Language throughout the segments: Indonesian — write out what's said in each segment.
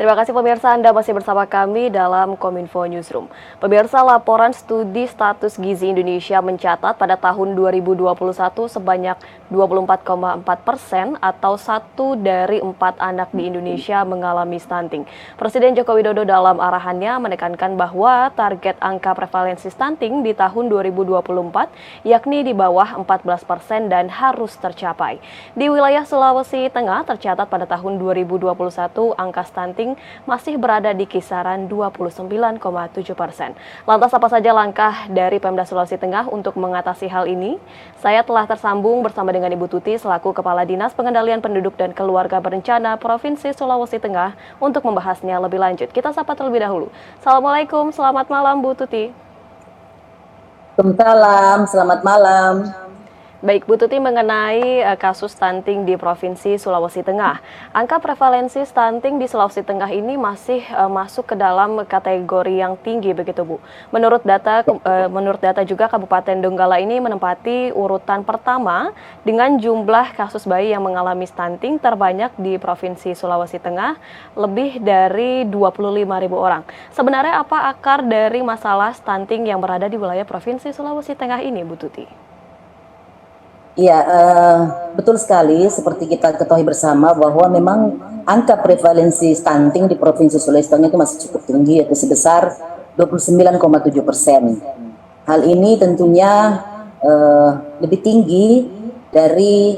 Terima kasih pemirsa, Anda masih bersama kami dalam Kominfo Newsroom. Pemirsa, laporan studi status gizi Indonesia mencatat pada tahun 2021 sebanyak 24,4% atau 1 dari 4 anak di Indonesia mengalami stunting. Presiden Joko Widodo dalam arahannya menekankan bahwa target angka prevalensi stunting di tahun 2024 yakni di bawah 14% dan harus tercapai. Di wilayah Sulawesi Tengah tercatat pada tahun 2021 angka stunting masih berada di kisaran 29,7%. Lantas apa saja langkah dari Pemda Sulawesi Tengah untuk mengatasi hal ini? Saya telah tersambung bersama dengan Ibu Tuti selaku Kepala Dinas Pengendalian Penduduk dan Keluarga Berencana Provinsi Sulawesi Tengah untuk membahasnya lebih lanjut. Kita sapa terlebih dahulu. Assalamualaikum, selamat malam Bu Tuti. Waalaikumsalam, selamat malam. Baik, Bu Tuti, mengenai kasus stunting di Provinsi Sulawesi Tengah. Angka prevalensi stunting di Sulawesi Tengah ini masih masuk ke dalam kategori yang tinggi begitu, Bu. Menurut data juga Kabupaten Donggala ini menempati urutan pertama dengan jumlah kasus bayi yang mengalami stunting terbanyak di Provinsi Sulawesi Tengah, lebih dari 25.000 orang. Sebenarnya apa akar dari masalah stunting yang berada di wilayah Provinsi Sulawesi Tengah ini, Bu Tuti? Iya, betul sekali. Seperti kita ketahui bersama bahwa memang angka prevalensi stunting di Provinsi Sulawesi Tengah itu masih cukup tinggi, yaitu sebesar 29,7%. Hal ini tentunya lebih tinggi dari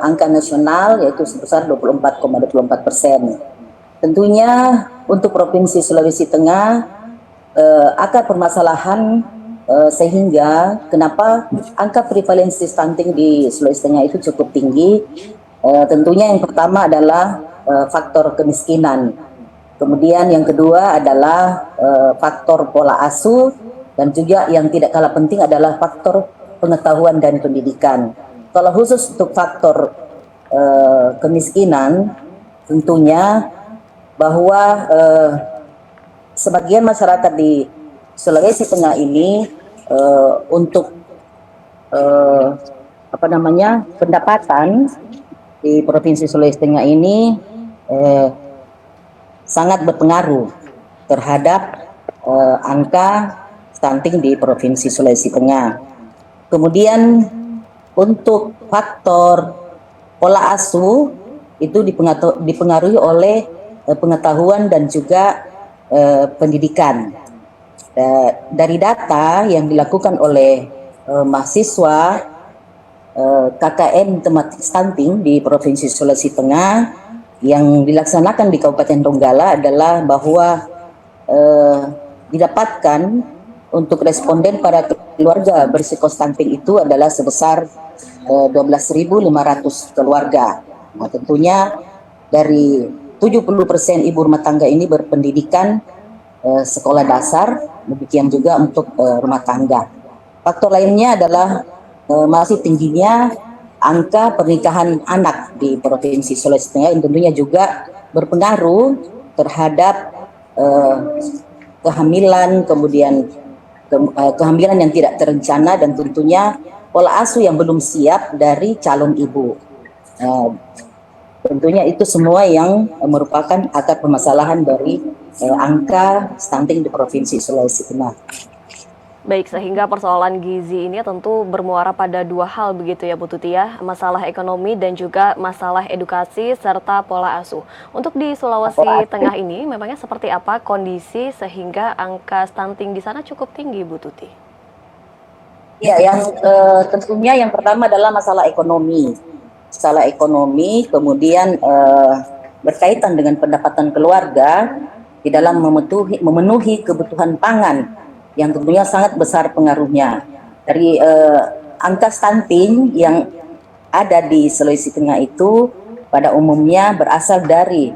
angka nasional, yaitu sebesar 24,24%. Tentunya untuk Provinsi Sulawesi Tengah, akar permasalahan sehingga kenapa angka prevalensi stunting di Sulawesi Tengah itu cukup tinggi. Tentunya yang pertama adalah faktor kemiskinan, kemudian yang kedua adalah faktor pola asuh, dan juga yang tidak kalah penting adalah faktor pengetahuan dan pendidikan. Kalau khusus untuk faktor kemiskinan, tentunya bahwa sebagian masyarakat di Sulawesi Tengah ini untuk pendapatan di Provinsi Sulawesi Tengah ini sangat berpengaruh terhadap angka stunting di Provinsi Sulawesi Tengah. Kemudian untuk faktor pola asuh itu dipengaruhi oleh pengetahuan dan juga pendidikan. Dari data yang dilakukan oleh mahasiswa KKN tematik stunting di Provinsi Sulawesi Tengah yang dilaksanakan di Kabupaten Donggala adalah bahwa didapatkan untuk responden pada keluarga berisiko stunting itu adalah sebesar 12.500 keluarga. Nah, tentunya dari 70% ibu rumah tangga ini berpendidikan sekolah dasar, demikian juga untuk rumah tangga. Faktor lainnya adalah masih tingginya angka pernikahan anak di Provinsi Sulawesi Tengah yang tentunya juga berpengaruh terhadap kehamilan, kemudian kehamilan yang tidak terencana, dan tentunya pola asuh yang belum siap dari calon ibu. Tentunya itu semua yang merupakan akar permasalahan dari angka stunting di Provinsi Sulawesi Tengah. Baik, sehingga persoalan gizi ini tentu bermuara pada dua hal begitu ya Bu Tuti ya, masalah ekonomi dan juga masalah edukasi serta pola asuh. Untuk di Sulawesi Tengah ini memangnya seperti apa kondisi sehingga angka stunting di sana cukup tinggi Bu Tuti? Ya, yang tentunya yang pertama adalah masalah ekonomi. Masalah ekonomi, kemudian berkaitan dengan pendapatan keluarga di dalam memenuhi kebutuhan pangan yang tentunya sangat besar pengaruhnya. Dari angka stunting yang ada di Sulawesi Tengah itu pada umumnya berasal dari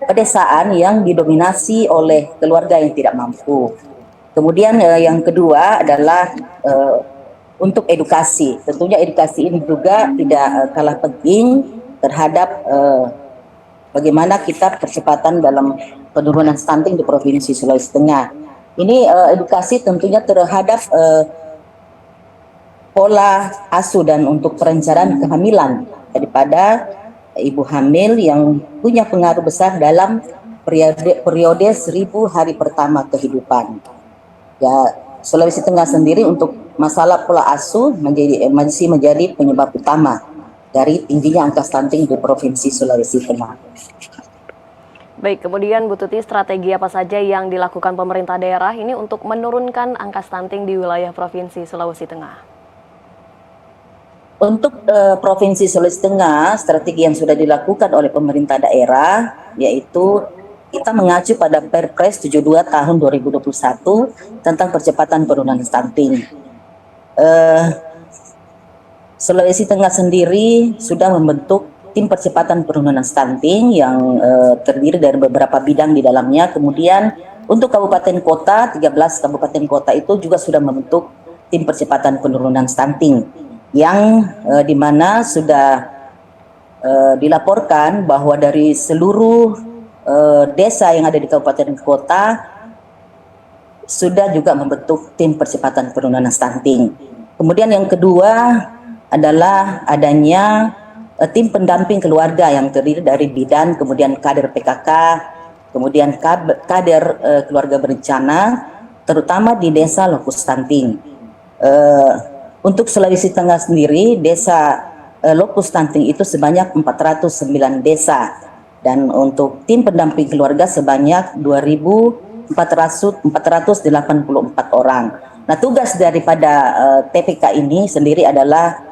pedesaan yang didominasi oleh keluarga yang tidak mampu. Kemudian yang kedua adalah untuk edukasi. Tentunya edukasi ini juga tidak kalah penting terhadap bagaimana kita percepatan dalam penurunan stunting di Provinsi Sulawesi Tengah. Ini edukasi tentunya terhadap pola asuh dan untuk perencanaan kehamilan daripada ibu hamil yang punya pengaruh besar dalam periode 1000 hari pertama kehidupan. Ya, Sulawesi Tengah sendiri untuk masalah pola asuh masih menjadi penyebab utama dari tingginya angka stunting di Provinsi Sulawesi Tengah. Baik, kemudian Bu Tuti, strategi apa saja yang dilakukan pemerintah daerah ini untuk menurunkan angka stunting di wilayah Provinsi Sulawesi Tengah? Untuk Provinsi Sulawesi Tengah, strategi yang sudah dilakukan oleh pemerintah daerah yaitu kita mengacu pada Perpres 72 tahun 2021 tentang percepatan penurunan stunting. Sulawesi Tengah sendiri sudah membentuk tim percepatan penurunan stunting yang terdiri dari beberapa bidang di dalamnya. Kemudian untuk kabupaten kota, 13 kabupaten kota itu juga sudah membentuk tim percepatan penurunan stunting yang di mana sudah dilaporkan bahwa dari seluruh desa yang ada di kabupaten kota sudah juga membentuk tim percepatan penurunan stunting. Kemudian yang kedua adalah adanya tim pendamping keluarga yang terdiri dari bidan, kemudian kader PKK, kemudian kader keluarga berencana, terutama di desa lokus stunting. Untuk Sulawesi Tengah sendiri, desa lokus stunting itu sebanyak 409 desa, dan untuk tim pendamping keluarga sebanyak 2.484 orang. Nah, tugas daripada TPK ini sendiri adalah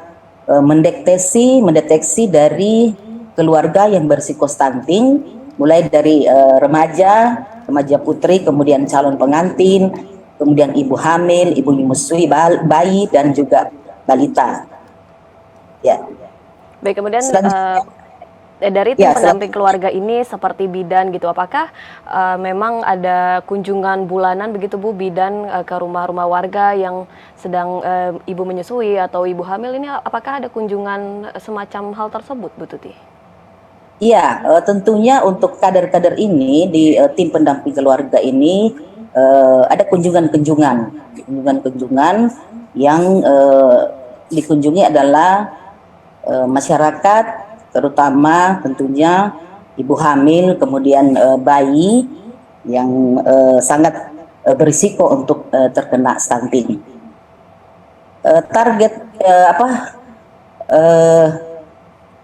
mendeteksi dari keluarga yang berisiko stunting, mulai dari remaja putri, kemudian calon pengantin, kemudian ibu hamil, ibu menyusui, bayi, dan juga balita. Ya. Baik, kemudian dari tim pendamping keluarga ini seperti bidan gitu, apakah memang ada kunjungan bulanan begitu Bu, bidan ke rumah-rumah warga yang sedang ibu menyusui atau ibu hamil ini, apakah ada kunjungan semacam hal tersebut Bu Tuti? Iya, tentunya untuk kader-kader ini di tim pendamping keluarga ini ada kunjungan-kunjungan yang dikunjungi adalah masyarakat, terutama tentunya ibu hamil, kemudian bayi yang sangat berisiko untuk terkena stunting.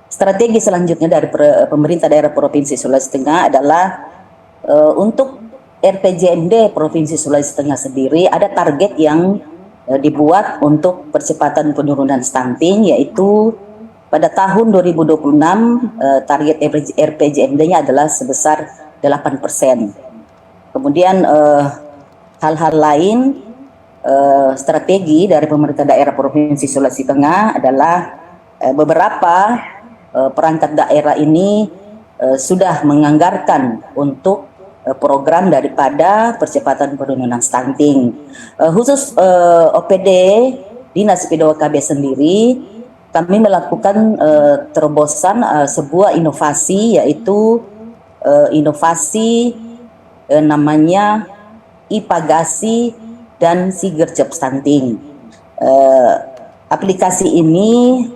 Strategi selanjutnya dari pemerintah daerah Provinsi Sulawesi Tengah adalah untuk RPJMD Provinsi Sulawesi Tengah sendiri ada target yang dibuat untuk percepatan penurunan stunting, yaitu pada tahun 2026 target RPJMD-nya adalah sebesar 8%. Kemudian hal-hal lain strategi dari pemerintah daerah Provinsi Sulawesi Tengah adalah beberapa perangkat daerah ini sudah menganggarkan untuk program daripada percepatan penurunan stunting. Khusus OPD Dinas P2KB sendiri, kami melakukan terobosan sebuah inovasi, yaitu inovasi namanya Ipagasi dan Sigercep Stunting. Aplikasi ini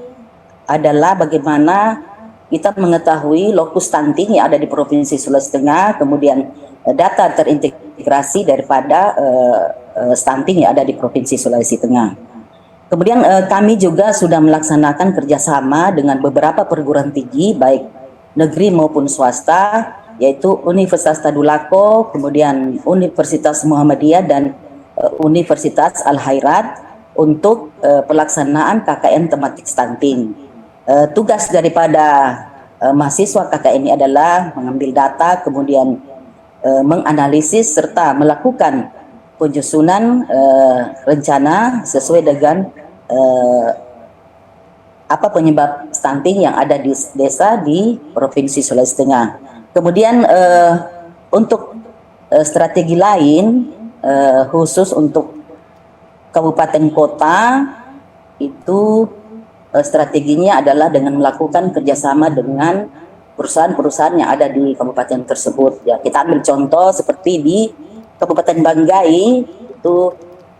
adalah bagaimana kita mengetahui lokus stunting yang ada di Provinsi Sulawesi Tengah, kemudian data terintegrasi daripada stunting yang ada di Provinsi Sulawesi Tengah. Kemudian kami juga sudah melaksanakan kerjasama dengan beberapa perguruan tinggi, baik negeri maupun swasta, yaitu Universitas Tadulako, kemudian Universitas Muhammadiyah, dan Universitas Al-Khairat untuk pelaksanaan KKN tematik stunting. Tugas daripada mahasiswa KKN ini adalah mengambil data, kemudian menganalisis serta melakukan penyusunan rencana sesuai dengan apa penyebab stunting yang ada di desa di Provinsi Sulawesi Tengah. Kemudian untuk strategi lain khusus untuk kabupaten kota itu strateginya adalah dengan melakukan kerjasama dengan perusahaan-perusahaan yang ada di kabupaten tersebut. Ya, kita ambil contoh seperti di Kabupaten Banggai itu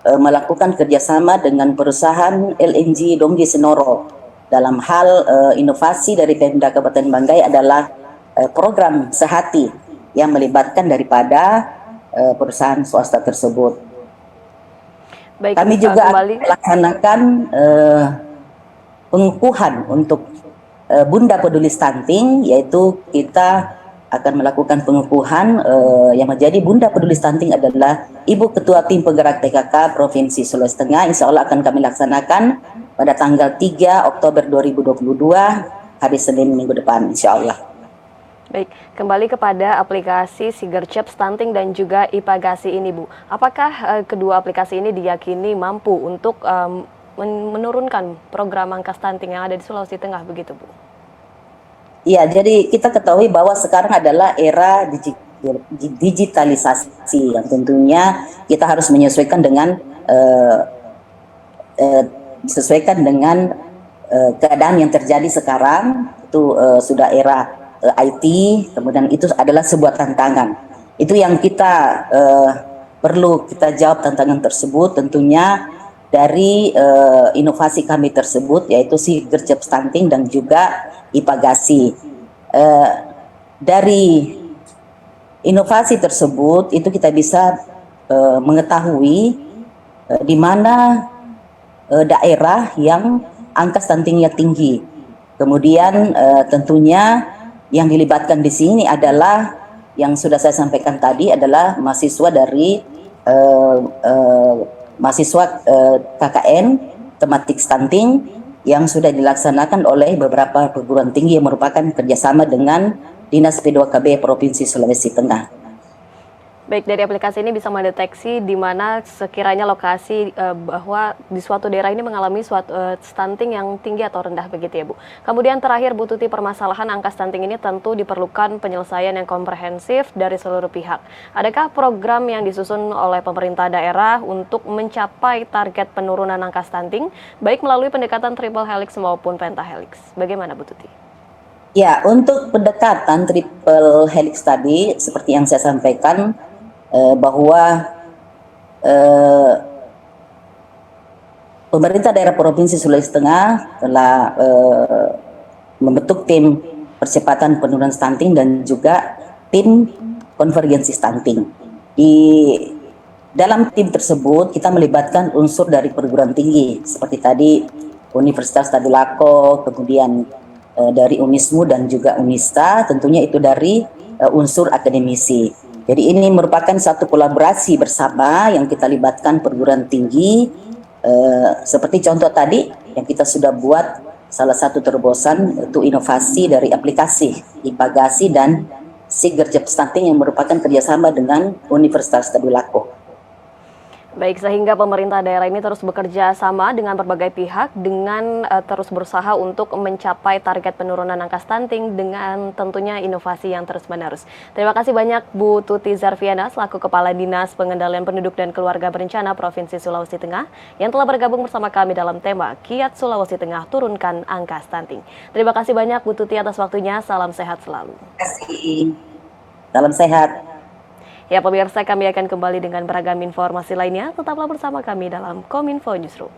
melakukan kerjasama dengan perusahaan LNG Donggi Senoro dalam hal inovasi dari Pemda Kabupaten Banggai adalah program Sehati yang melibatkan daripada perusahaan swasta tersebut. Baik, Kami juga akan kembali. melaksanakan pengukuhan untuk Bunda Peduli Stunting, yaitu kita akan melakukan pengukuhan yang menjadi Bunda Peduli Stunting adalah Ibu Ketua Tim Penggerak PKK Provinsi Sulawesi Tengah. Insya Allah akan kami laksanakan pada tanggal 3 Oktober 2022, hari Senin minggu depan, insya Allah. Baik, kembali kepada aplikasi Sigercep Stunting dan juga Ipagasi ini, Bu. Apakah kedua aplikasi ini diyakini mampu untuk menurunkan program angka stunting yang ada di Sulawesi Tengah, begitu, Bu? Iya, jadi kita ketahui bahwa sekarang adalah era digitalisasi yang tentunya kita harus menyesuaikan dengan keadaan yang terjadi sekarang. Itu sudah era IT, kemudian itu adalah sebuah tantangan. Itu yang kita perlu kita jawab tantangan tersebut, tentunya dari inovasi kami tersebut, yaitu Sigercep Stunting dan juga Ipagasi. Dari inovasi tersebut itu kita bisa mengetahui di mana daerah yang angka stuntingnya tinggi. Kemudian tentunya yang dilibatkan di sini adalah yang sudah saya sampaikan tadi adalah mahasiswa dari mahasiswa KKN tematik stunting yang sudah dilaksanakan oleh beberapa perguruan tinggi yang merupakan kerjasama dengan Dinas P2KB Provinsi Sulawesi Tengah. Baik, dari aplikasi ini bisa mendeteksi di mana sekiranya lokasi bahwa di suatu daerah ini mengalami suatu stunting yang tinggi atau rendah, begitu ya, Bu. Kemudian terakhir, Bu Tuti, permasalahan angka stunting ini tentu diperlukan penyelesaian yang komprehensif dari seluruh pihak. Adakah program yang disusun oleh pemerintah daerah untuk mencapai target penurunan angka stunting, baik melalui pendekatan triple helix maupun pentahelix? Bagaimana, Bu Tuti? Ya, untuk pendekatan triple helix tadi, seperti yang saya sampaikan, bahwa pemerintah daerah Provinsi Sulawesi Tengah telah membentuk tim percepatan penurunan stunting dan juga tim konvergensi stunting. Di dalam tim tersebut kita melibatkan unsur dari perguruan tinggi seperti tadi Universitas Tadulako, kemudian dari Unismu dan juga Unista, tentunya itu dari unsur akademisi. Jadi ini merupakan satu kolaborasi bersama yang kita libatkan perguruan tinggi, seperti contoh tadi yang kita sudah buat salah satu terobosan itu inovasi dari aplikasi Ipagasi dan Sigercep Stunting yang merupakan kerjasama dengan Universitas Tadulako. Baik, sehingga pemerintah daerah ini terus bekerja sama dengan berbagai pihak dengan terus berusaha untuk mencapai target penurunan angka stunting dengan tentunya inovasi yang terus-menerus. Terima kasih banyak Bu Tuti Zarviana selaku Kepala Dinas Pengendalian Penduduk dan Keluarga Berencana Provinsi Sulawesi Tengah yang telah bergabung bersama kami dalam tema Kiat Sulawesi Tengah Turunkan Angka Stunting. Terima kasih banyak Bu Tuti atas waktunya, salam sehat selalu. Terima kasih. Salam sehat. Ya pemirsa, kami akan kembali dengan beragam informasi lainnya. Tetaplah bersama kami dalam Kominfo Newsroom.